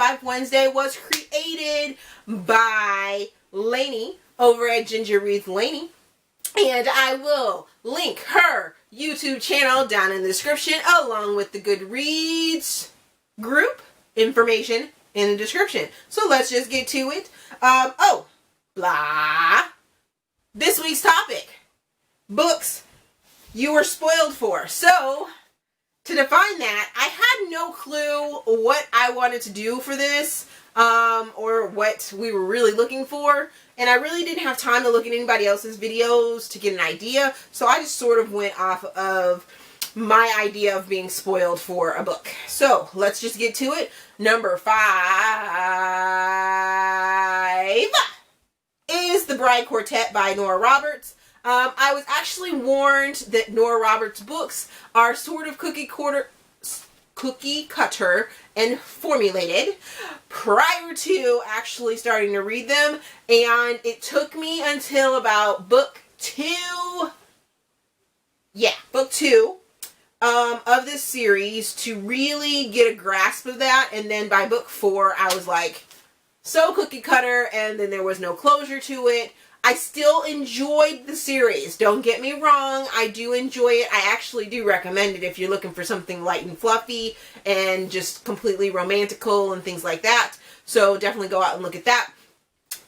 Life Wednesday was created by Lainey over at Ginger Reads Lainey. And I will link her YouTube channel down in the description along with the Goodreads group information in the description. So let's just get to it. This week's topic. Books you were spoiled for. So, to define that, I had no clue what I wanted to do for this, or what we were really looking for, and I really didn't have time to look at anybody else's videos to get an idea, so I just sort of went off of my idea of being spoiled for a book. So, let's just get to it. Number 5 is The Bride Quartet by Nora Roberts. I was actually warned that Nora Roberts' books are sort of cookie cutter and formulated prior to actually starting to read them, and it took me until about book 2 of this series to really get a grasp of that, and then by book 4 I was like, so cookie cutter, and then there was no closure to it. I still enjoyed the series. Don't get me wrong. I do enjoy it. I actually do recommend it if you're looking for something light and fluffy and just completely romantical and things like that. So definitely go out and look at that.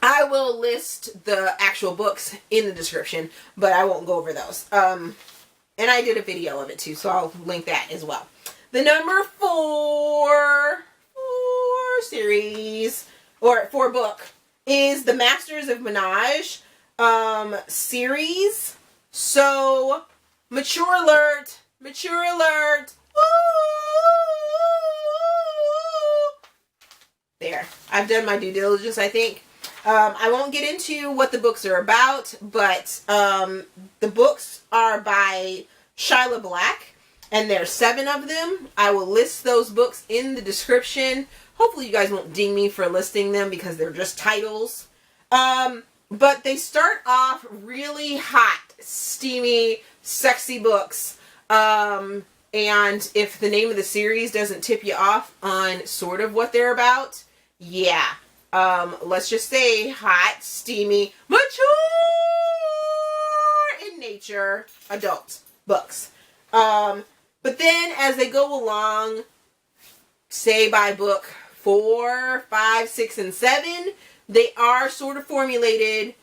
I will list the actual books in the description, but I won't go over those. And I did a video of it too, so I'll link that as well. The number 4 series, or 4 book, is the Masters of Ménage series. So, mature alert, mature alert. Woo! There, I've done my due diligence, I think. I won't get into what the books are about, but the books are by Shayla Black, and there's 7 of them. I will list those books in the description. Hopefully you guys won't ding me for listing them because they're just titles. But they start off really hot, steamy, sexy books. And if the name of the series doesn't tip you off on sort of what they're about, yeah. Let's just say hot, steamy, mature in nature, adult books. But then as they go along, say by book 4, 5, 6, and 7, they are sort of formulated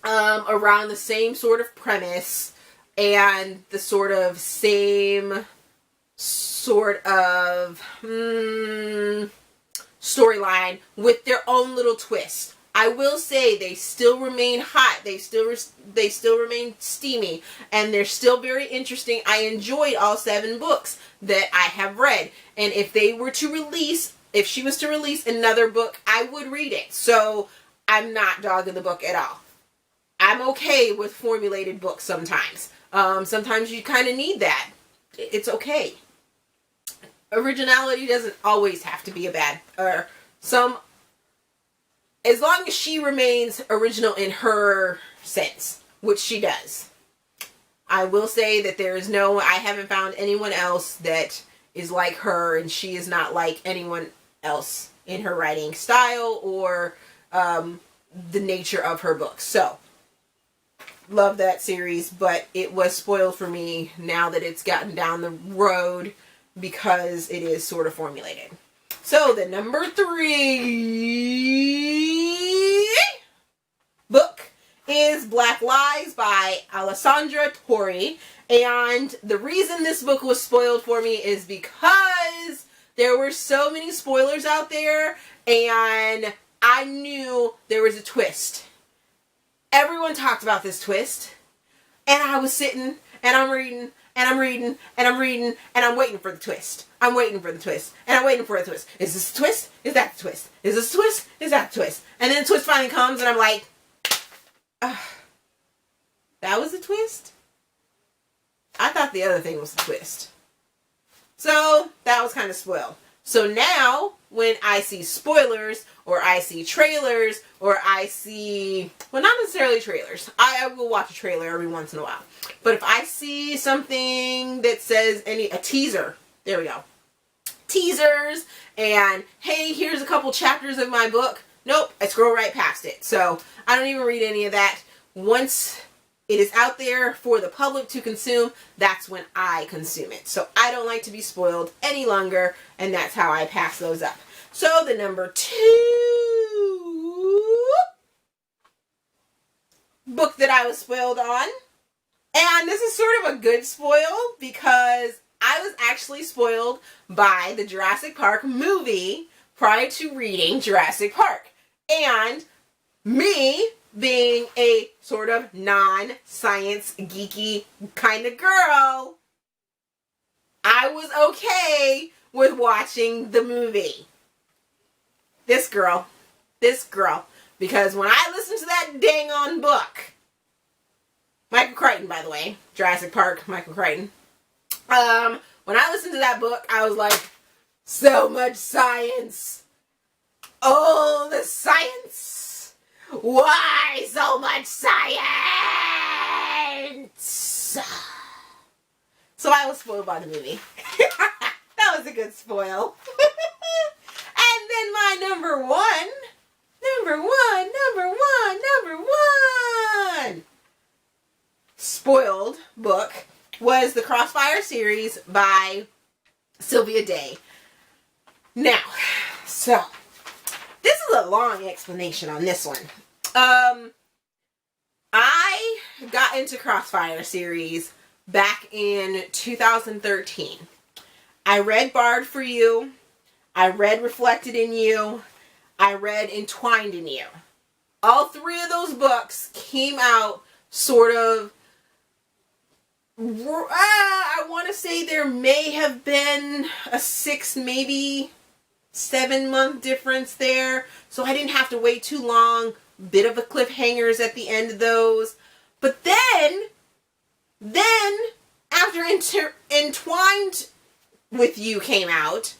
around the same sort of premise and the sort of same sort of storyline with their own little twist. I will say they still remain hot. They still remain steamy, and they're still very interesting. I enjoyed all 7 books that I have read, and if they were to release, if she was to release another book, I would read it. So I'm not dogging the book at all. I'm okay with formulated books sometimes. Sometimes you kind of need that. It's okay. Originality doesn't always have to be a bad, as long as she remains original in her sense, which she does. I will say that I haven't found anyone else that is like her, and she is not like anyone else in her writing style or the nature of her books. So, love that series, but it was spoiled for me now that it's gotten down the road because it is sort of formulated. So, the number 3 book is Black Lies by Alessandra Torre. And the reason this book was spoiled for me is because there were so many spoilers out there, and I knew there was a twist. Everyone talked about this twist, and I was sitting, and I'm reading, and I'm reading, and I'm reading, and I'm waiting for the twist. I'm waiting for the twist, and I'm waiting for the twist. Is this a twist? Is that the twist? Is this a twist? Is that the twist? And then the twist finally comes, and I'm like, that was the twist? I thought the other thing was the twist. So, that was kind of spoiled. So now, when I see spoilers, or I see trailers, or I see, well, not necessarily trailers. I will watch a trailer every once in a while. But if I see something that says a teaser, there we go. teasers and, hey, here's a couple chapters of my book. Nope, I scroll right past it. So I don't even read any of that. Once it is out there for the public to consume, that's when I consume it. So I don't like to be spoiled any longer, and that's how I pass those up. So the number 2 book that I was spoiled on, and this is sort of a good spoil because I was actually spoiled by the Jurassic Park movie prior to reading Jurassic Park. And me, being a sort of non-science geeky kind of girl, I was okay with watching the movie. This girl, because when I listened to that dang on book, Michael Crichton, by the way, Jurassic Park, Michael Crichton, when I listened to that book, I was like, so much science. Oh, the science. Why so much science? So I was spoiled by the movie. That was a good spoil. And then my number one spoiled book was the Crossfire series by Sylvia Day. Now, so this is a long explanation on this one. I got into Crossfire series back in 2013. I read Barred for You. I read Reflected in You. I read Entwined in You. All 3 of those books came out sort of, I want to say there may have been a 6, maybe 7-month difference there. So I didn't have to wait too long. Bit of a cliffhangers at the end of those. But then after Entwined with You came out,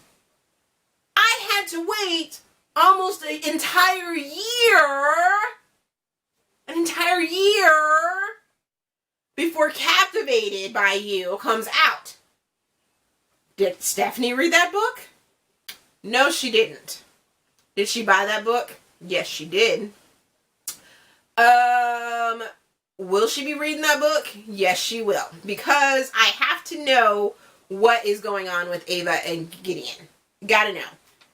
I had to wait almost an entire year before Captivated by You comes out. Did Stephanie read that book? No, she didn't. Did she buy that book? Yes, she did. Will she be reading that book? Yes, she will. Because I have to know what is going on with Ava and Gideon. Gotta know.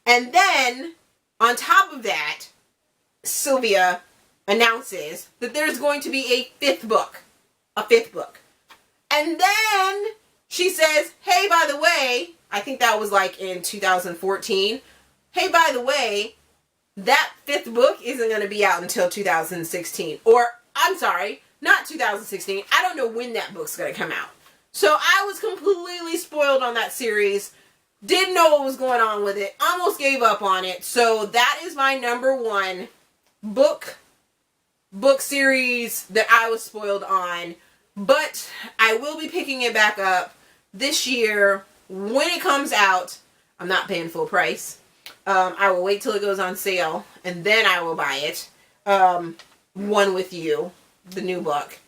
And then, on top of that, Sylvia announces that there's going to be a 5th book. A 5th book. And then she says, hey, by the way, I think that was like in 2014. Hey, by the way, that 5th book isn't going to be out until 2016. Or, I'm sorry, not 2016. I don't know when that book's going to come out. So I was completely spoiled on that series. Didn't know what was going on with it. Almost gave up on it. So that is my number 1 book series that I was spoiled on. But I will be picking it back up this year when it comes out. I'm not paying full price. I will wait till it goes on sale and then I will buy it. One with You, the new book,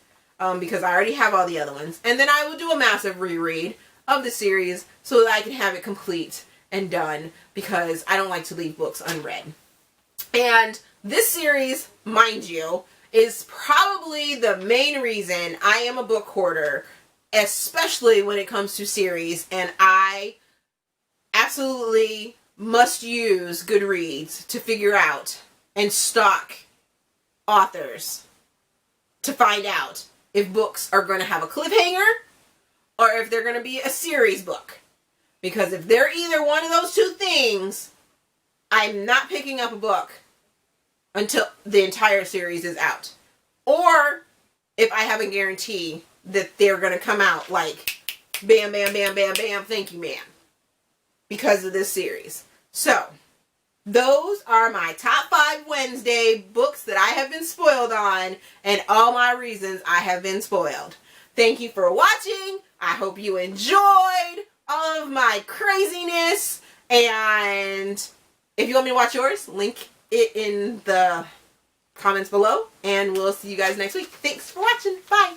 because I already have all the other ones. And then I will do a massive reread of the series so that I can have it complete and done, because I don't like to leave books unread. And this series, mind you, is probably the main reason I am a book hoarder, especially when it comes to series, and I absolutely must use Goodreads to figure out and stalk authors to find out if books are going to have a cliffhanger or if they're going to be a series book. Because if they're either one of those 2 things, I'm not picking up a book until the entire series is out. Or if I have a guarantee that they're going to come out like bam, bam, bam, bam, bam, thank you, ma'am, because of this series. So, those are my top 5 Wednesday books that I have been spoiled on, and all my reasons I have been spoiled. Thank you for watching. I hope you enjoyed all of my craziness, and if you want me to watch yours, link it in the comments below, and we'll see you guys next week. Thanks for watching. Bye.